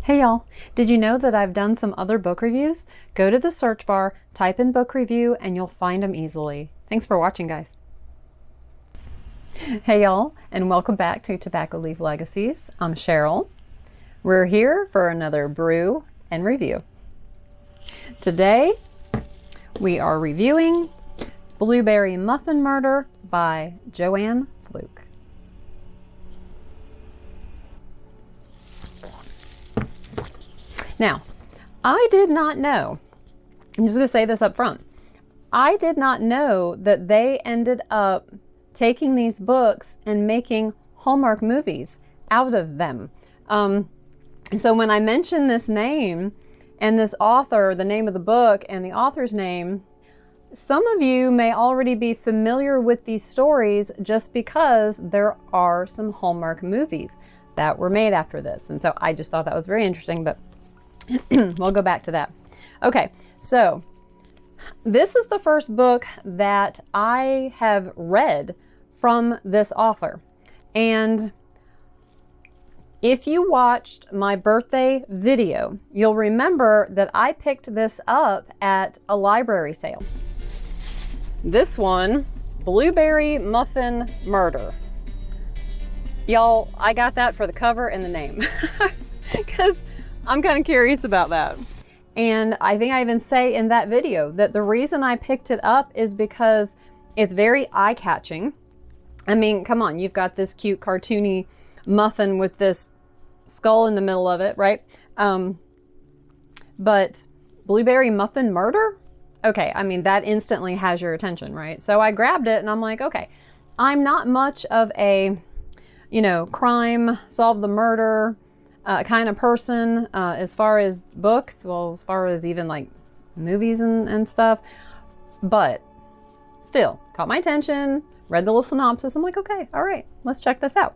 Hey y'all, did you know that I've done some other book reviews? Go to the search bar, type in book review, and you'll find them easily. Thanks for watching, guys. Hey y'all, and welcome back to Tobacco Leaf Legacies. I'm Cheryl. We're here for another brew and review. Today, we are reviewing Blueberry Muffin Murder by Joanne Fluke. Now, I did not know, I'm just going to say this up front, I did not know that they ended up taking these books and making Hallmark movies out of them. So when I mentioned this name and this author, the name of the book and the author's name, some of you may already be familiar with these stories just because there are some Hallmark movies that were made after this. And so I just thought that was very interesting, but we'll go back to that. Okay, so this is the first book that I have read from this author. And if you watched my birthday video, you'll remember that I picked this up at a library sale. This one, Blueberry Muffin Murder. Y'all, I got that for the cover and the name because I'm kind of curious about that. And I think I even say in that video that the reason I picked it up is because it's very eye-catching. I mean, come on, you've got this cute cartoony muffin with this skull in the middle of it, right? But Blueberry Muffin Murder? Okay, I mean, that instantly has your attention, right? So I grabbed it and I'm like, okay, I'm not much of a, crime, solve the murder kind of person as far as books, well, as far as even like movies and stuff, but still caught my attention, read the little synopsis. I'm like, okay, all right, let's check this out.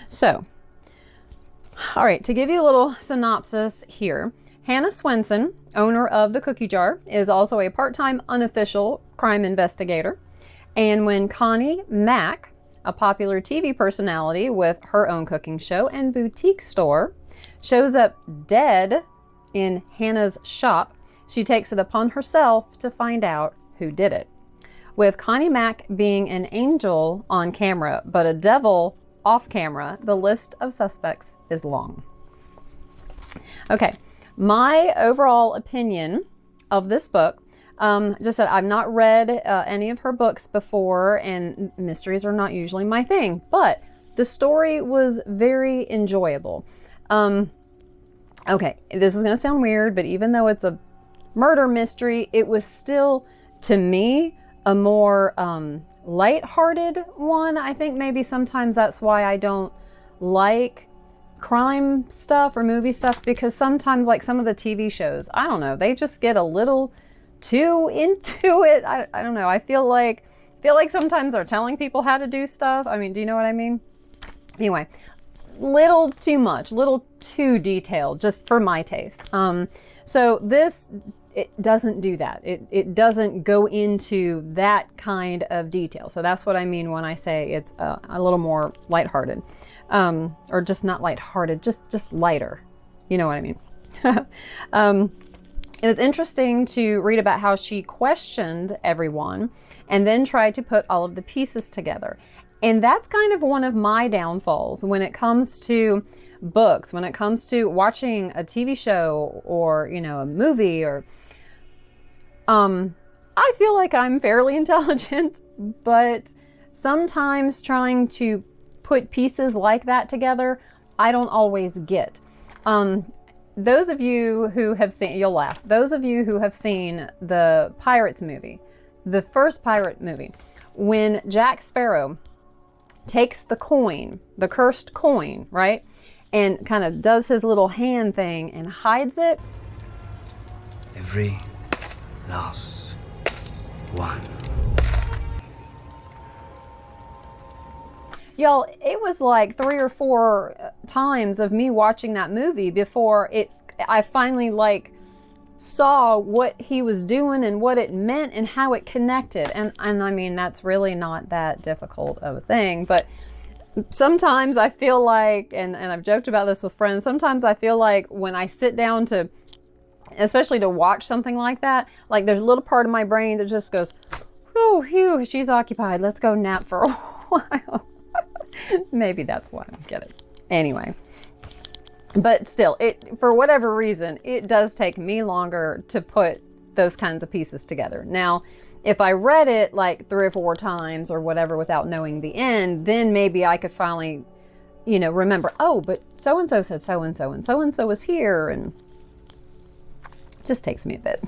So, all right, to give you a little synopsis here, Hannah Swenson, owner of the Cookie Jar, is also a part-time unofficial crime investigator. And when Connie Mack, a popular TV personality with her own cooking show and boutique store, shows up dead in Hannah's shop, she takes it upon herself to find out who did it. With Connie Mack being an angel on camera, but a devil off camera, the list of suspects is long. Okay, my overall opinion of this book, just that I've not read any of her books before, and mysteries are not usually my thing, but the story was very enjoyable. Okay, this is going to sound weird, but even though it's a murder mystery, it was still, to me, a more lighthearted one. I think maybe sometimes that's why I don't like crime stuff or movie stuff, because sometimes, like some of the TV shows, I don't know, they just get a little too into it. I don't know. I feel like sometimes they're telling people how to do stuff. I mean, do you know what I mean? Anyway, little too much, little too detailed, just for my taste. So this, it doesn't do that. It doesn't go into that kind of detail. So that's what I mean when I say it's a little more lighthearted, or just not lighthearted, just lighter. You know what I mean? It was interesting to read about how she questioned everyone and then tried to put all of the pieces together. And that's kind of one of my downfalls when it comes to books, when it comes to watching a TV show or, a movie, or I feel like I'm fairly intelligent, but sometimes trying to put pieces like that together, I don't always get. Those of you who have seen, you'll laugh, those of you who have seen the Pirates movie, the first pirate movie, when Jack Sparrow takes the coin, the cursed coin, right, and kind of does his little hand thing and hides it. Every last one. Y'all, it was like 3 or 4 times of me watching that movie before I finally saw what he was doing and what it meant and how it connected. And I mean, that's really not that difficult of a thing, but sometimes I feel like, and I've joked about this with friends, sometimes I feel like when I sit down to, especially to watch something like that, like there's a little part of my brain that just goes, oh, phew, she's occupied. Let's go nap for a while. Maybe that's why I get it. Anyway, but still, for whatever reason, it does take me longer to put those kinds of pieces together. Now, if I read it like 3 or 4 times or whatever without knowing the end, then maybe I could finally, remember, oh, but so-and-so said so-and-so and so-and-so was here, and it just takes me a bit.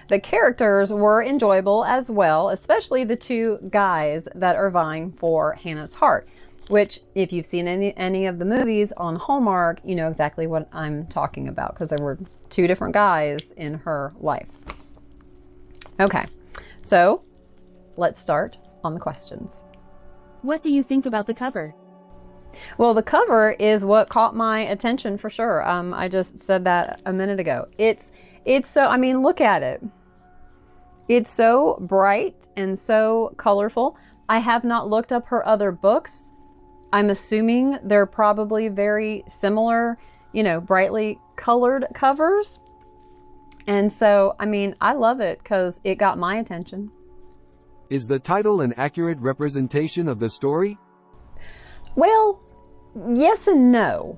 The characters were enjoyable as well, especially the 2 guys that are vying for Hannah's heart, which if you've seen any of the movies on Hallmark, you know exactly what I'm talking about, because there were 2 different guys in her life. Okay, so let's start on the questions. What do you think about the cover? Well, the cover is what caught my attention for sure. I just said that a minute ago. It's so, look at it. It's so bright and so colorful. I have not looked up her other books. I'm assuming they're probably very similar, brightly colored covers. And so, I love it because it got my attention. Is the title an accurate representation of the story? Well, yes and no.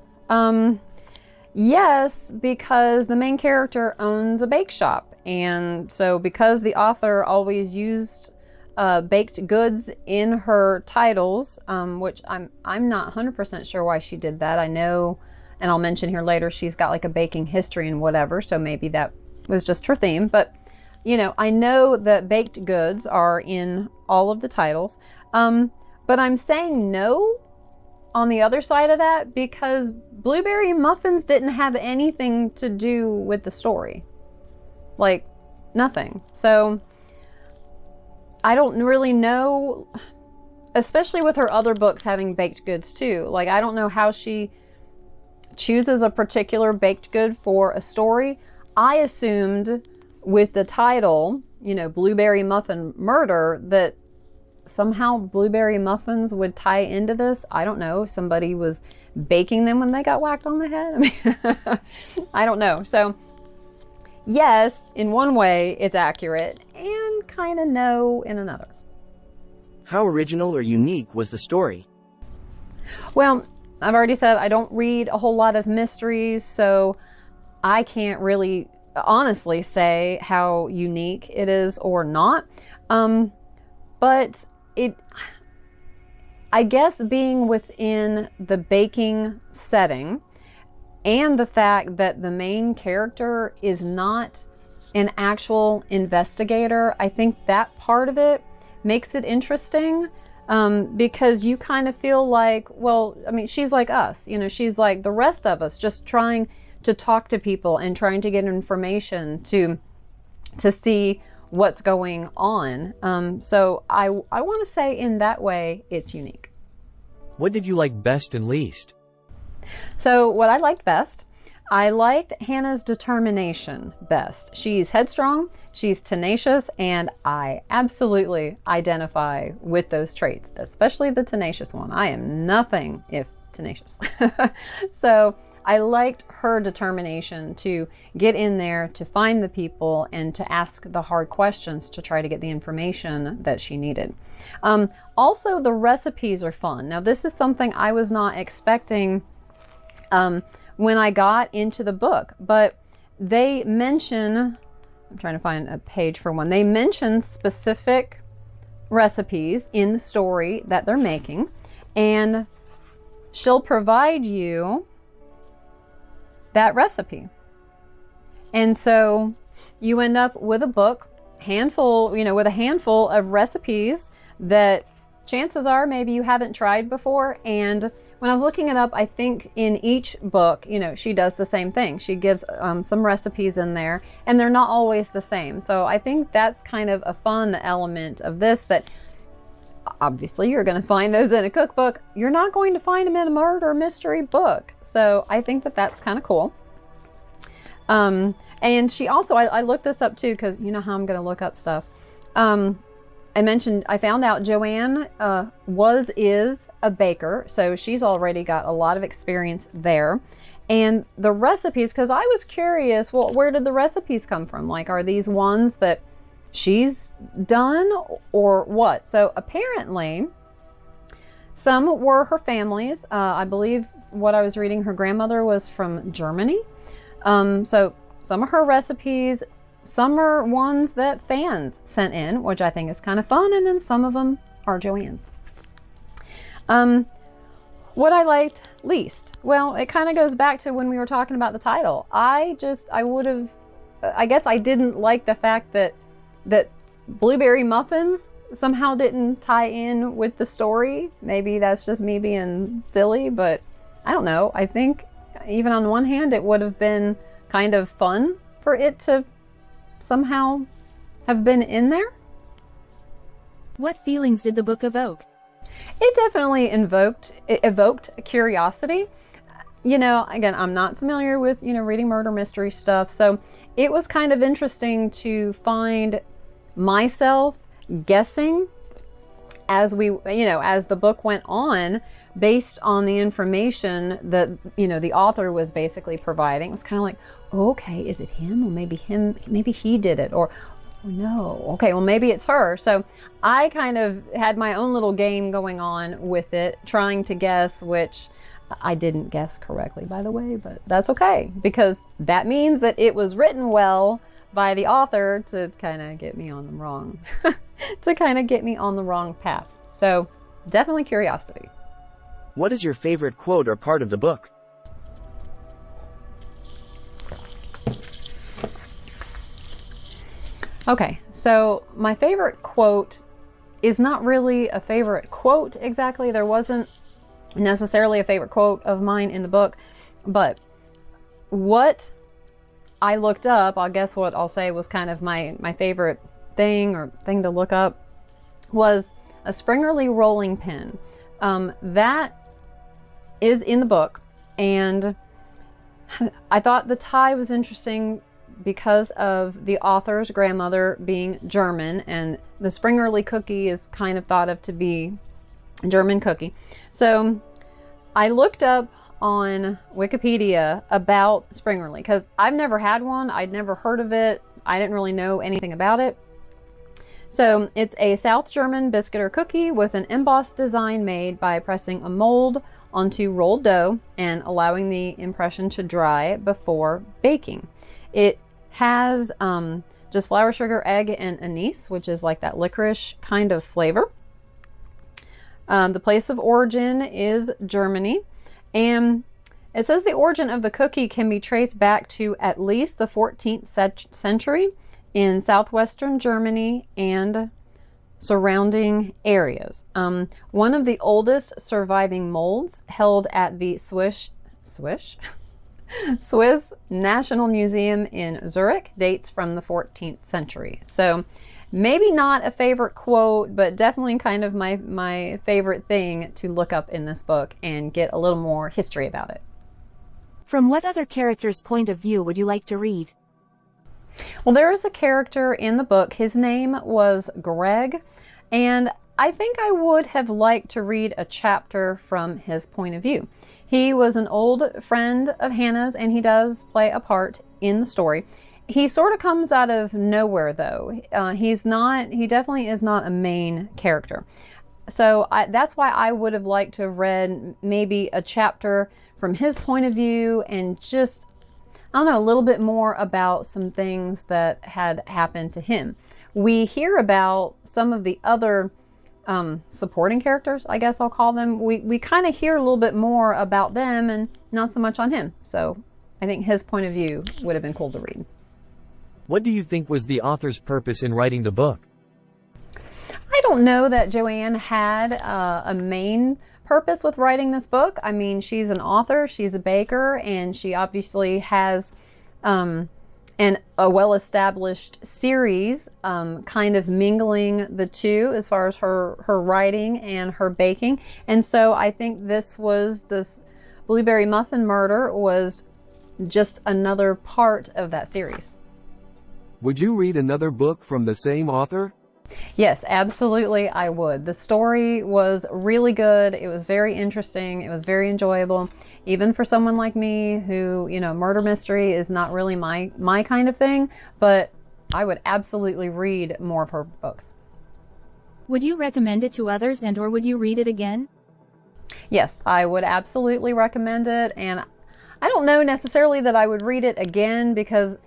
Yes, because the main character owns a bake shop. And so because the author always used baked goods in her titles, which I'm not 100% sure why she did that. I know, and I'll mention here later, she's got like a baking history and whatever, so maybe that was just her theme. But, I know that baked goods are in all of the titles. But I'm saying no on the other side of that because blueberry muffins didn't have anything to do with the story. Like, nothing. So I don't really know, especially with her other books having baked goods too. Like, I don't know how she chooses a particular baked good for a story. I assumed with the title, Blueberry Muffin Murder, that somehow blueberry muffins would tie into this. I don't know. Somebody was baking them when they got whacked on the head. I don't know. So yes, in one way it's accurate, and kind of no in another. How original or unique was the story? Well, I've already said I don't read a whole lot of mysteries, so I can't really honestly say how unique it is or not. But I guess being within the baking setting and the fact that the main character is not an actual investigator, I think that part of it makes it interesting. Because you kind of feel like, well, she's like us, she's like the rest of us, just trying to talk to people and trying to get information to see what's going on. So I want to say in that way, it's unique. What did you like best and least? So what I liked best, I liked Hannah's determination best. She's headstrong, she's tenacious, and I absolutely identify with those traits, especially the tenacious one. I am nothing if tenacious. So I liked her determination to get in there, to find the people, and to ask the hard questions to try to get the information that she needed. Also, the recipes are fun. Now, this is something I was not expecting when I got into the book, but they mention, I'm trying to find a page for one, they mention specific recipes in the story that they're making, and she'll provide you that recipe. And so you end up with a book, with a handful of recipes that chances are maybe you haven't tried before. And when I was looking it up, I think in each book, she does the same thing. She gives some recipes in there, and they're not always the same. So I think that's kind of a fun element of this, that obviously you're going to find those in a cookbook. You're not going to find them in a murder mystery book. So I think that that's kind of cool. And she also, I looked this up too, because you know how I'm going to look up stuff. I found out Joanne is a baker, so she's already got a lot of experience there. And the recipes, because I was curious, well, where did the recipes come from? Like, are these ones that she's done or what? So apparently, some were her family's. I believe what I was reading, her grandmother was from Germany. So some of her recipes, some are ones that fans sent in, which I think is kind of fun, and then some of them are Joanne's. What I liked least, well, it kind of goes back to when we were talking about the title. I guess I didn't like the fact that blueberry muffins somehow didn't tie in with the story. Maybe that's just me being silly, but I don't know. I think even on one hand, it would have been kind of fun for it to somehow have been in there. What feelings did the book evoke? It definitely evoked curiosity. Again, I'm not familiar with, reading murder mystery stuff. So it was kind of interesting to find myself guessing as the book went on, based on the information that, the author was basically providing. It was kind of like, okay, is it him? Or maybe he did it, or no, okay, well, maybe it's her. So I kind of had my own little game going on with it, trying to guess, which I didn't guess correctly, by the way, but that's okay, because that means that it was written well by the author to kind of get me on the wrong, path. So definitely curiosity. What is your favorite quote or part of the book? Okay, so my favorite quote is not really a favorite quote exactly. There wasn't necessarily a favorite quote of mine in the book, but what I looked up, I guess what I'll say was kind of my favorite thing to look up, was a Springerly rolling pin. That is in the book, and I thought the tie was interesting because of the author's grandmother being German, and the Springerly cookie is kind of thought of to be a German cookie. So I looked up on Wikipedia about Springerly, because I've never had one. I'd never heard of it. I didn't really know anything about it. So it's a South German biscuit or cookie with an embossed design made by pressing a mold onto rolled dough and allowing the impression to dry before baking. It has just flour, sugar, egg, and anise, which is like that licorice kind of flavor. The place of origin is Germany, and it says the origin of the cookie can be traced back to at least the 14th century in southwestern Germany and surrounding areas. One of the oldest surviving molds held at the Swiss National Museum in Zurich dates from the 14th century. So maybe not a favorite quote, but definitely kind of my favorite thing to look up in this book and get a little more history about it. From what other character's point of view would you like to read? Well, there is a character in the book. His name was Greg, and I think I would have liked to read a chapter from his point of view. He was an old friend of Hannah's, and he does play a part in the story. He sort of comes out of nowhere, though. He definitely is not a main character. So that's why I would have liked to have read maybe a chapter from his point of view, and just, I don't know, a little bit more about some things that had happened to him. We hear about some of the other supporting characters, I guess I'll call them. We kind of hear a little bit more about them and not so much on him. So I think his point of view would have been cool to read. What do you think was the author's purpose in writing the book? I don't know that Joanne had a main purpose with writing this book. I mean, she's an author, she's a baker, and she obviously has a well-established series, kind of mingling the two as far as her writing and her baking. And so I think this Blueberry Muffin Murder was just another part of that series. Would you read another book from the same author? Yes, absolutely, I would. The story was really good. It was very interesting. It was very enjoyable. Even for someone like me who, murder mystery is not really my kind of thing, but I would absolutely read more of her books. Would you recommend it to others and/or would you read it again? Yes, I would absolutely recommend it, and I don't know necessarily that I would read it again, because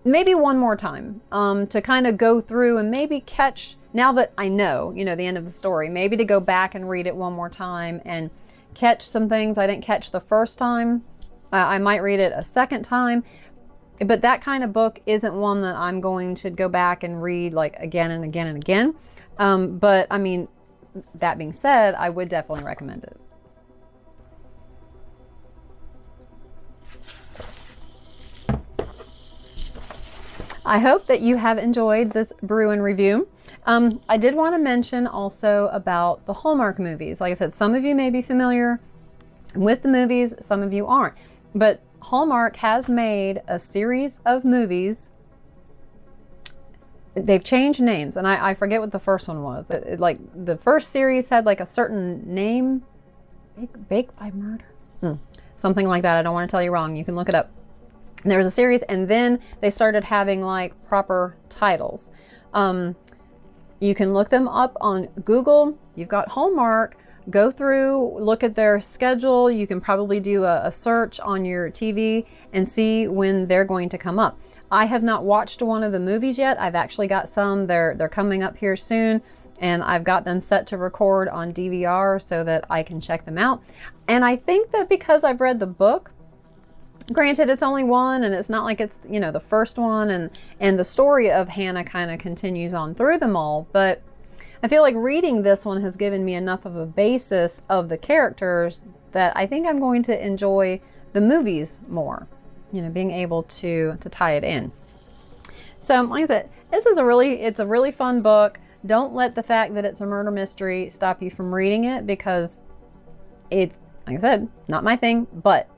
maybe one more time to kind of go through and maybe catch, now that I know, the end of the story, maybe to go back and read it one more time and catch some things I didn't catch the first time. I might read it a second time, but that kind of book isn't one that I'm going to go back and read like again and again and again. But I mean, that being said, I would definitely recommend it. I hope that you have enjoyed this brew and review. I did want to mention also about the Hallmark movies. Like I said, some of you may be familiar with the movies, some of you aren't. But Hallmark has made a series of movies. They've changed names, and I forget what the first one was. Like the first series had like a certain name, Baked by Murder, something like that. I don't want to tell you wrong. You can look it up. There was a series, and then they started having like proper titles. You can look them up on Google. You've got Hallmark. Go through, look at their schedule. You can probably do a search on your TV and see when they're going to come up. I have not watched one of the movies yet. I've actually got some. They're coming up here soon, and I've got them set to record on DVR so that I can check them out. And I think that because I've read the book, granted, it's only one, and it's not like it's, the first one, and the story of Hannah kind of continues on through them all, but I feel like reading this one has given me enough of a basis of the characters that I think I'm going to enjoy the movies more, being able to tie it in. So, like I said, it's a really fun book. Don't let the fact that it's a murder mystery stop you from reading it, because it's, like I said, not my thing, but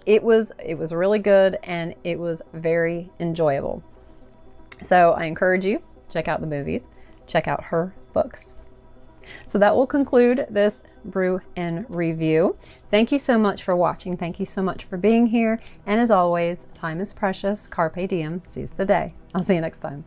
it was really good, and it was very enjoyable. So I encourage you, check out the movies, check out her books. So that will conclude this brew and review. Thank you so much for watching. Thank you so much for being here. And as always, time is precious. Carpe diem. Seize the day. I'll see you next time.